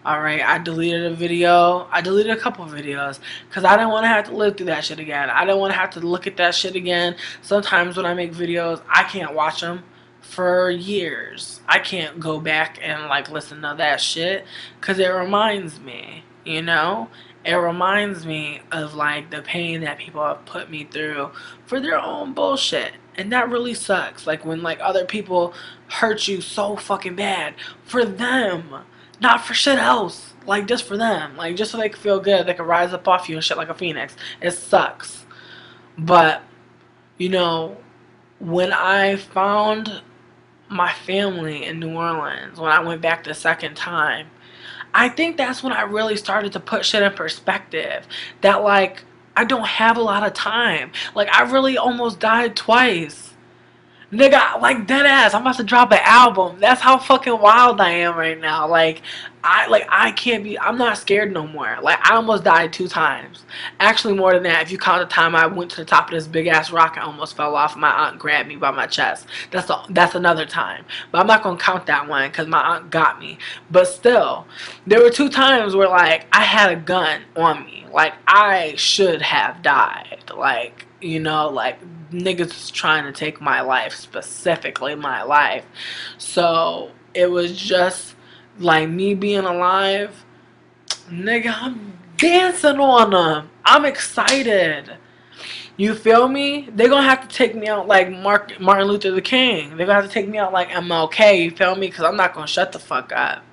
Alright, I deleted a video. I deleted a couple of videos because I didn't want to have to live through that shit again. I didn't want to have to look at that shit again. Sometimes when I make videos, I can't watch them for years. I can't go back and like listen to that shit because it reminds me, you know? It reminds me of like the pain that people have put me through for their own bullshit. And that really sucks. Like when like other people hurt you so fucking bad for them. Not for shit else. Like, just for them. Like, just so they can feel good. They can rise up off you and shit like a phoenix. It sucks. But, you know, when I found my family in New Orleans, when I went back the second time, I think that's when I really started to put shit in perspective. That, like, I don't have a lot of time. Like, I really almost died twice. Nigga, like dead ass, I'm about to drop an album. That's how fucking wild I am right now. I can't be. I'm not scared no more. Like I almost died 2 times. Actually, more than that. If you count the time I went to the top of this big ass rock, I almost fell off. My aunt grabbed me by my chest. That's another time. But I'm not gonna count that one because my aunt got me. But still, there were 2 times where like I had a gun on me. Like I should have died. Like you know, like niggas was trying to take my life, specifically my life. So it was just like me being alive, nigga, I'm dancing on them. I'm excited. You feel me? They're gonna have to take me out like Martin Luther the King. They're gonna have to take me out like MLK, you feel me? Because I'm not gonna shut the fuck up.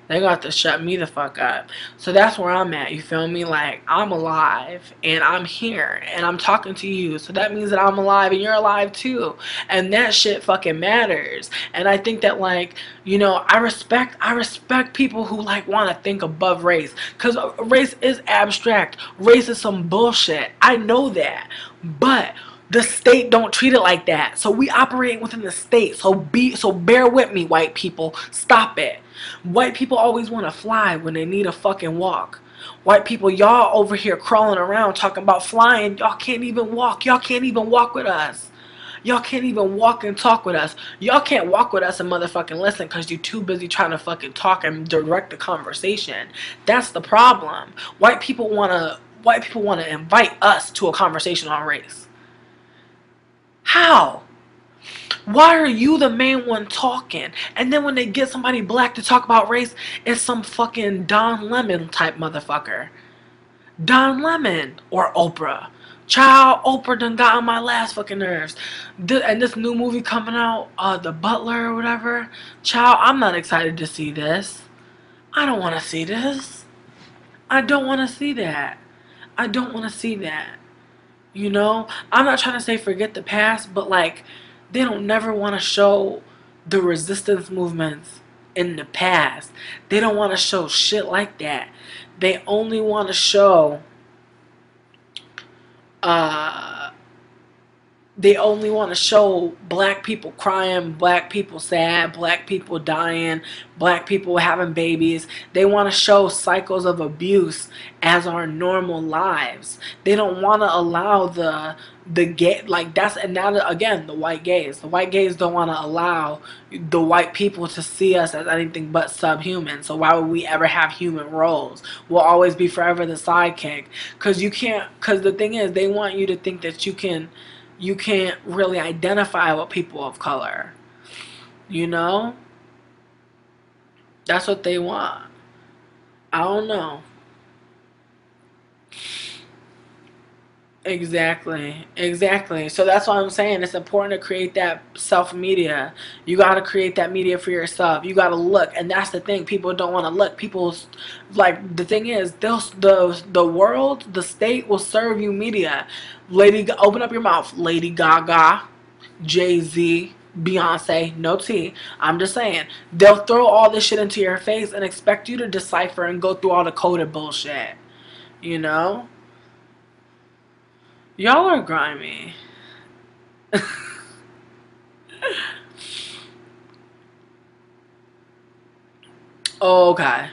They got to shut me the fuck up. So that's where I'm at, you feel me? Like, I'm alive, and I'm here, and I'm talking to you. So that means that I'm alive, and you're alive too. And that shit fucking matters. And I think that, like, you know, I respect people who, like, want to think above race. Because race is abstract. Race is some bullshit. I know that. But the state don't treat it like that. So we operate within the state. So bear with me, white people. Stop it. White people always want to fly when they need a fucking walk. White people, y'all over here crawling around talking about flying. Y'all can't even walk. Y'all can't even walk with us. Y'all can't even walk and talk with us. Y'all can't walk with us and motherfucking listen because you're too busy trying to fucking talk and direct the conversation. That's the problem. White people wanna invite us to a conversation on race. How? Why are you the main one talking? And then when they get somebody black to talk about race, it's some fucking Don Lemon type motherfucker. Don Lemon or Oprah. Child, Oprah done got on my last fucking nerves. And this new movie coming out, The Butler or whatever. Child, I'm not excited to see this. I don't want to see this. I don't want to see that. I don't want to see that. You know? I'm not trying to say forget the past, but like, they don't never want to show the resistance movements in the past. They don't want to show shit like that. They only want to show black people crying, black people sad, black people dying, black people having babies. They want to show cycles of abuse as our normal lives. They don't want to allow the gay, like that's, and now again, the white gays. The white gays don't want to allow the white people to see us as anything but subhuman. So why would we ever have human roles? We'll always be forever the sidekick. Because the thing is, they want you to think that you can't really identify with people of color. You know? That's what they want. I don't know. Exactly. So that's what I'm saying. It's important to create that self-media. You got to create that media for yourself. You got to look. And that's the thing. People don't want to look. People's, like, the thing is, the world, the state will serve you media. Open up your mouth. Lady Gaga, Jay-Z, Beyonce, no tea. I'm just saying. They'll throw all this shit into your face and expect you to decipher and go through all the coded bullshit. You know? Y'all are grimy. Okay.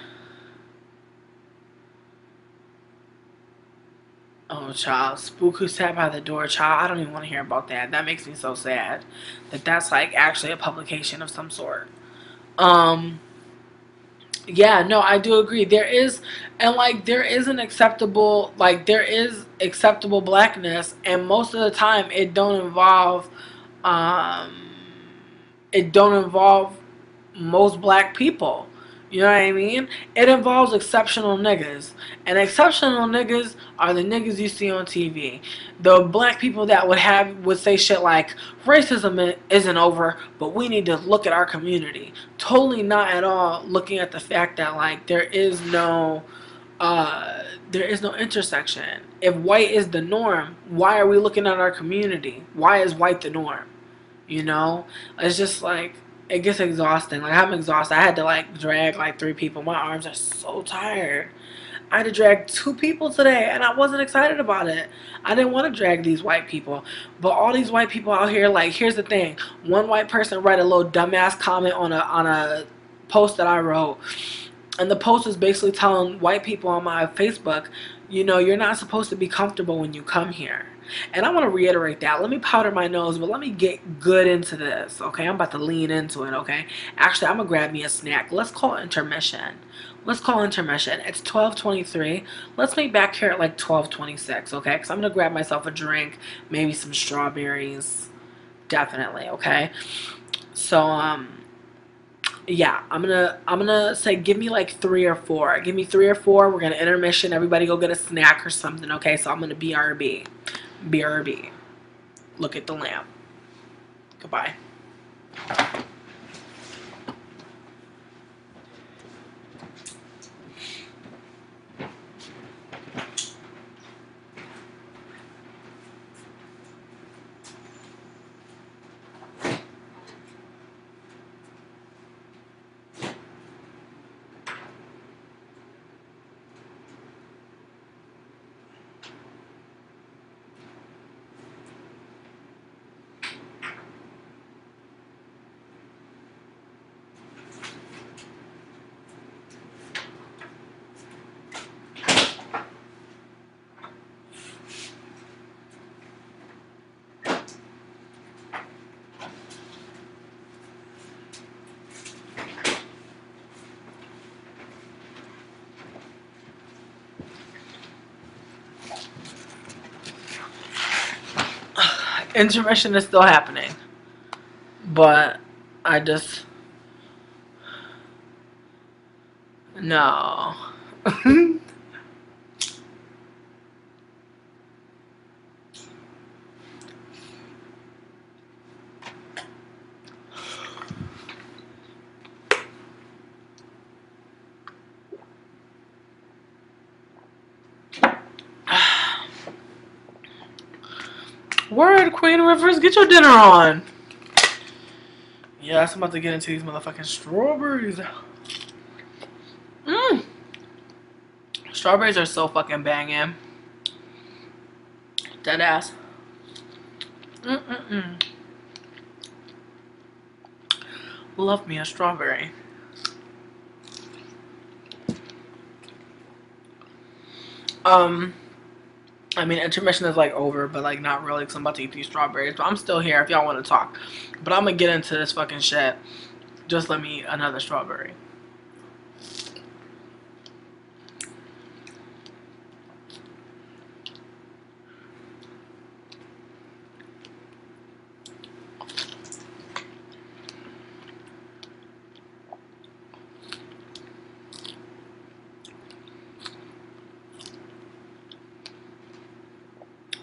Oh, child. Spook who sat by the door. Child, I don't even want to hear about that. That makes me so sad. That's like actually a publication of some sort. Yeah, no, I do agree. There is, and like there is an acceptable, like there is acceptable blackness, and most of the time um, it don't involve most black people. You know what I mean? It involves exceptional niggas. And exceptional niggas are the niggas you see on TV. The black people that would say shit like racism isn't over, but we need to look at our community. Totally not at all looking at the fact that like there is no intersection. If white is the norm, why are we looking at our community? Why is white the norm? You know, it's just like it gets exhausting. Like I'm exhausted. I had to like drag like 3 people. My arms are so tired. I had to drag 2 people today, and I wasn't excited about it. I didn't want to drag these white people, but all these white people out here. Like, here's the thing: one white person read a little dumbass comment on a post that I wrote, and the post was basically telling white people on my Facebook, you know, you're not supposed to be comfortable when you come here. And I want to reiterate that. Let me powder my nose, but let me get good into this, okay? I'm about to lean into it, okay? Actually, I'm going to grab me a snack. Let's call intermission. Let's call intermission. It's 12:23. Let's meet back here at like 12:26, okay? Because I'm going to grab myself a drink, maybe some strawberries. Definitely, okay? So, yeah, I'm gonna say give me like 3 or 4. Give me 3 or 4. We're gonna intermission. Everybody go get a snack or something. Okay, so I'm gonna BRB. BRB. Look at the lamp. Goodbye. Intermission is still happening, but I just no. Word, Queen Rivers, get your dinner on. Yes, I'm about to get into these motherfucking strawberries. Mmm. Strawberries are so fucking banging. Dead ass. Mm-mm-mm. Love me a strawberry. I mean, intermission is like over, but like not really because I'm about to eat these strawberries. But I'm still here if y'all want to talk. But I'm gonna get into this fucking shit. Just let me eat another strawberry.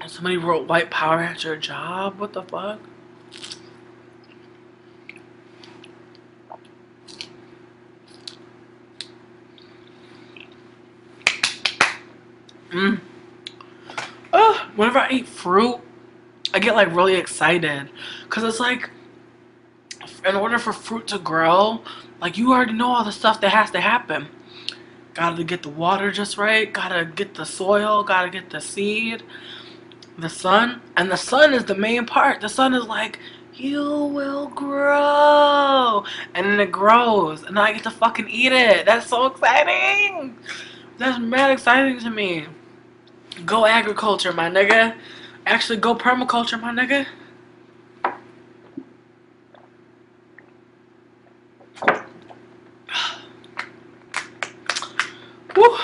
Somebody wrote white power at your job? What the fuck? Mmm. Whenever I eat fruit, I get like really excited. Cause it's like, in order for fruit to grow, like you already know all the stuff that has to happen. Gotta get the water just right, gotta get the soil, gotta get the seed, the sun. And the sun is the main part. The sun is like, you will grow. And then it grows. And then I get to fucking eat it. That's so exciting. That's mad exciting to me. Go agriculture, my nigga. Actually, go permaculture, my nigga. Whew.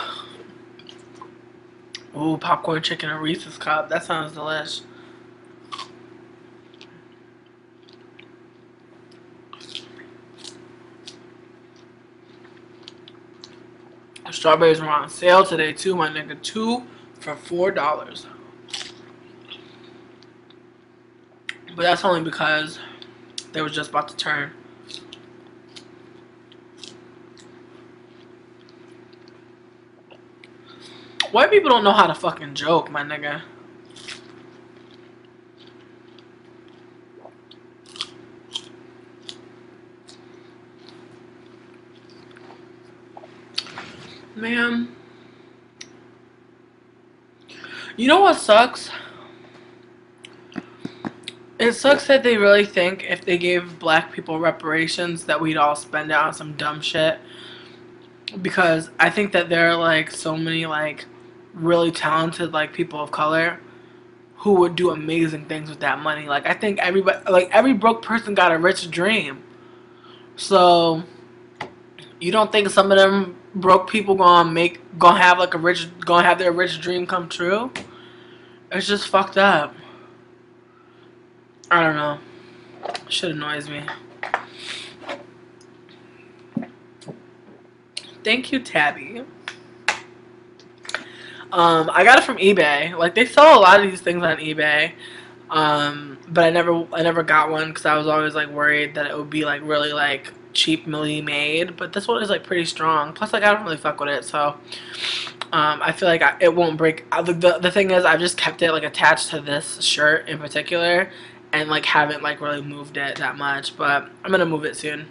Ooh, popcorn chicken and Reese's cup. That sounds delish. Strawberries were on sale today too, my nigga. 2 for $4. But that's only because they was just about to turn. White people don't know how to fucking joke, my nigga. Man. You know what sucks? It sucks that they really think if they gave black people reparations that we'd all spend it on some dumb shit. Because I think that there are like so many like really talented like people of color who would do amazing things with that money. Like I think everybody, like every broke person got a rich dream. So you don't think some of them broke people gonna have like gonna have their rich dream come true? It's just fucked up. I don't know. Shit annoys me. Thank you, Tabby. I got it from eBay. Like they sell a lot of these things on eBay. But I never got one because I was always like worried that it would be like really like cheaply made. But this one is like pretty strong. Plus, like I don't really fuck with it, so I feel like it won't break. The thing is, I've just kept it like attached to this shirt in particular, and like haven't like really moved it that much. But I'm gonna move it soon.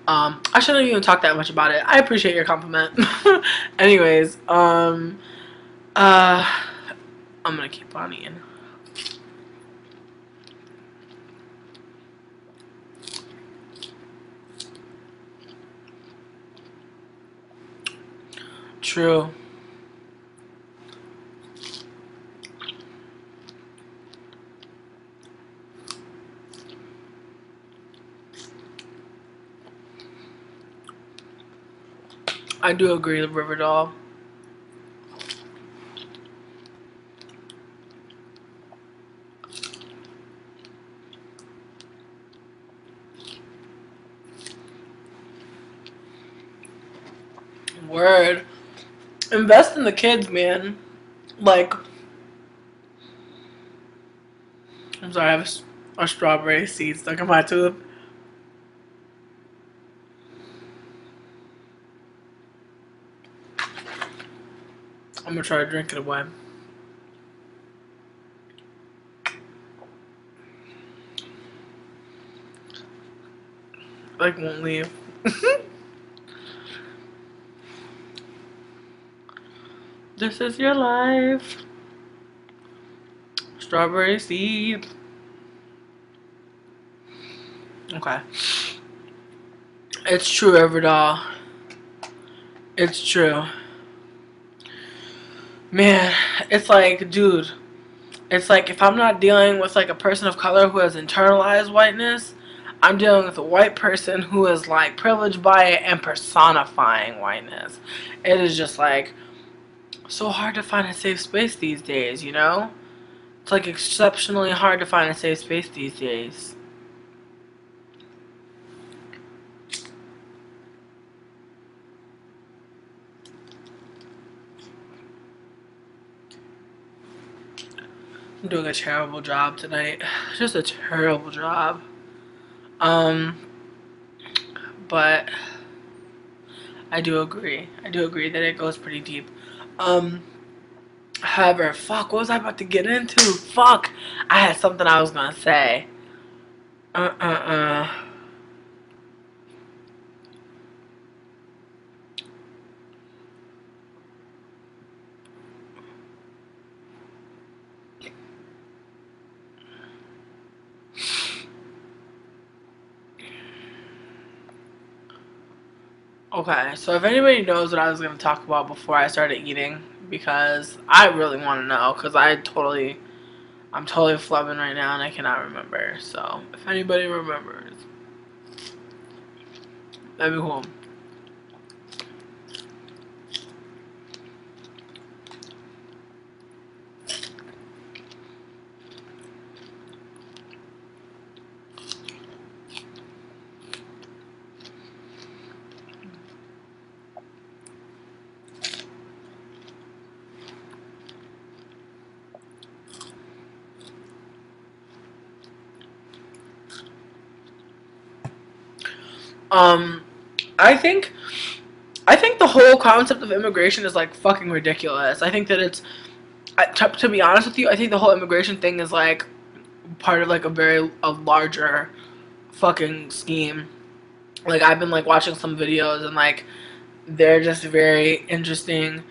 I shouldn't even talk that much about it. I appreciate your compliment. Anyways, I'm gonna keep on eating. True. I do agree with Riverdale. Word. Invest in the kids, man. Like, I'm sorry, I have a strawberry seed stuck in my tooth. I'm gonna try to drink it away. Like, won't leave. This is your life. Strawberry seed. Okay. It's true, Everdoll. It's true. Man, it's like, dude, it's like if I'm not dealing with like a person of color who has internalized whiteness, I'm dealing with a white person who is like privileged by it and personifying whiteness. It is just like so hard to find a safe space these days, you know? It's like exceptionally hard to find a safe space these days. I'm doing a terrible job tonight. Just a terrible job. But I do agree. I do agree that it goes pretty deep. However, fuck, what was I about to get into? Fuck, I had something I was gonna say. Okay, so if anybody knows what I was gonna talk about before I started eating, because I really want to know, because I'm totally flubbing right now and I cannot remember. So if anybody remembers, let me cool. Um, I think the whole concept of immigration is like fucking ridiculous. I think that it's to be honest with you, I think the whole immigration thing is like part of like a larger fucking scheme. Like I've been like watching some videos and like they're just very interesting.